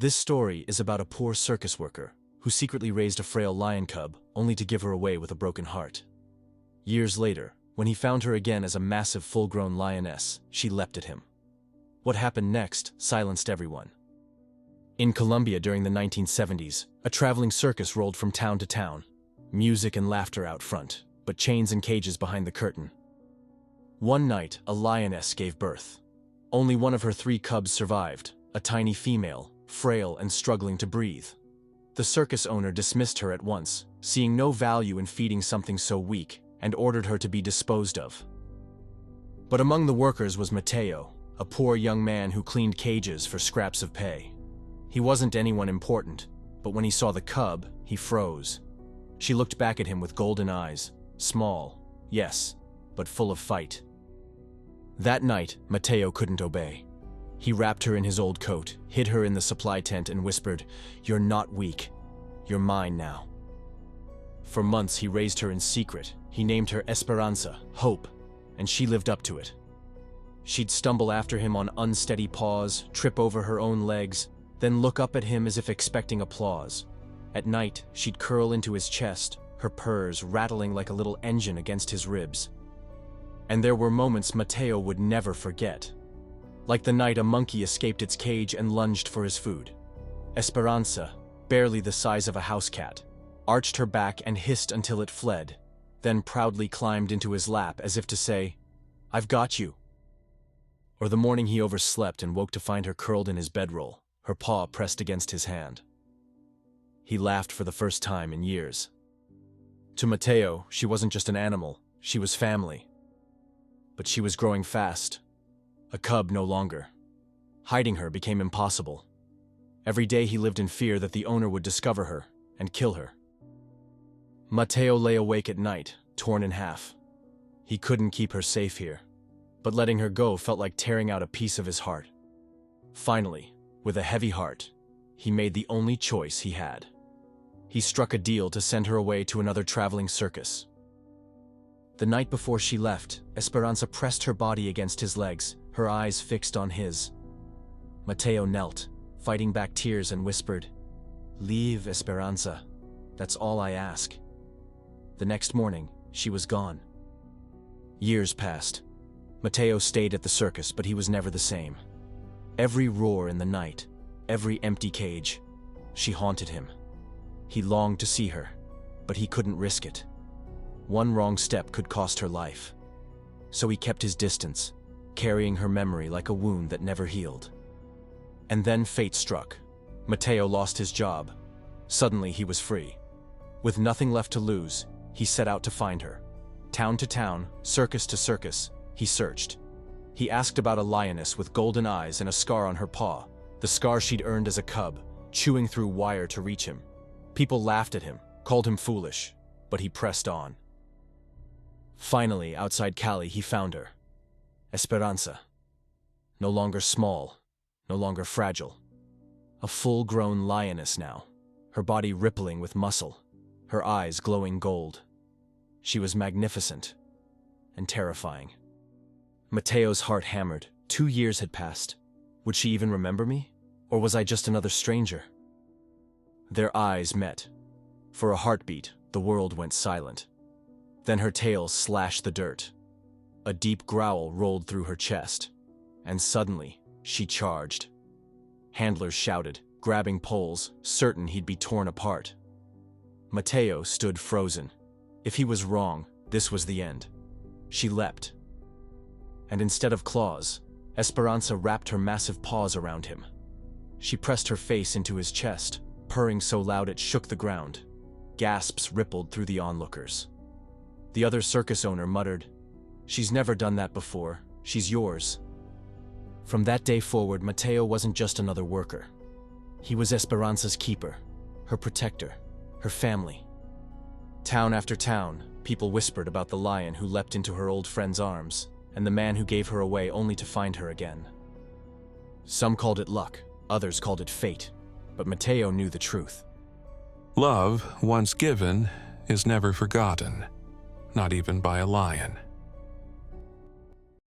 This story is about a poor circus worker who secretly raised a frail lion cub only to give her away with a broken heart. Years later, when he found her again as a massive full-grown lioness, she leapt at him. What happened next silenced everyone. In Colombia during the 1970s, a traveling circus rolled from town to town. Music and laughter out front, but chains and cages behind the curtain. One night, a lioness gave birth. Only one of her 3 cubs survived, a tiny female, frail and struggling to breathe. The circus owner dismissed her at once, seeing no value in feeding something so weak, and ordered her to be disposed of. But among the workers was Mateo, a poor young man who cleaned cages for scraps of pay. He wasn't anyone important, but when he saw the cub, he froze. She looked back at him with golden eyes, small, yes, but full of fight. That night, Mateo couldn't obey. He wrapped her in his old coat, hid her in the supply tent, and whispered, "You're not weak. You're mine now." For months he raised her in secret. He named her Esperanza, hope, and she lived up to it. She'd stumble after him on unsteady paws, trip over her own legs, then look up at him as if expecting applause. At night, she'd curl into his chest, her purrs rattling like a little engine against his ribs. And there were moments Mateo would never forget. Like the night a monkey escaped its cage and lunged for his food. Esperanza, barely the size of a house cat, arched her back and hissed until it fled, then proudly climbed into his lap as if to say, "I've got you." Or the morning he overslept and woke to find her curled in his bedroll, her paw pressed against his hand. He laughed for the first time in years. To Mateo, she wasn't just an animal, she was family. But she was growing fast. A cub no longer. Hiding her became impossible. Every day he lived in fear that the owner would discover her and kill her. Mateo lay awake at night, torn in half. He couldn't keep her safe here, but letting her go felt like tearing out a piece of his heart. Finally, with a heavy heart, he made the only choice he had. He struck a deal to send her away to another traveling circus. The night before she left, Esperanza pressed her body against his legs, her eyes fixed on his. Mateo knelt, fighting back tears, and whispered, "Leave, Esperanza. That's all I ask." The next morning, she was gone. Years passed. Mateo stayed at the circus, but he was never the same. Every roar in the night, every empty cage, she haunted him. He longed to see her, but he couldn't risk it. One wrong step could cost her life. So he kept his distance, carrying her memory like a wound that never healed. And then fate struck. Mateo lost his job. Suddenly he was free. With nothing left to lose, he set out to find her. Town to town, circus to circus, he searched. He asked about a lioness with golden eyes and a scar on her paw, the scar she'd earned as a cub, chewing through wire to reach him. People laughed at him, called him foolish, but he pressed on. Finally, outside Cali, he found her. Esperanza. No longer small, no longer fragile. A full-grown lioness now, her body rippling with muscle, her eyes glowing gold. She was magnificent and terrifying. Mateo's heart hammered. 2 years had passed. Would she even remember me? Or was I just another stranger? Their eyes met. For a heartbeat, the world went silent. Then her tail slashed the dirt. A deep growl rolled through her chest. And suddenly, she charged. Handlers shouted, grabbing poles, certain he'd be torn apart. Mateo stood frozen. If he was wrong, this was the end. She leapt. And instead of claws, Esperanza wrapped her massive paws around him. She pressed her face into his chest, purring so loud it shook the ground. Gasps rippled through the onlookers. The other circus owner muttered, "She's never done that before. She's yours." From that day forward, Mateo wasn't just another worker. He was Esperanza's keeper, her protector, her family. Town after town, people whispered about the lion who leapt into her old friend's arms, and the man who gave her away only to find her again. Some called it luck, others called it fate, but Mateo knew the truth. Love, once given, is never forgotten, not even by a lion.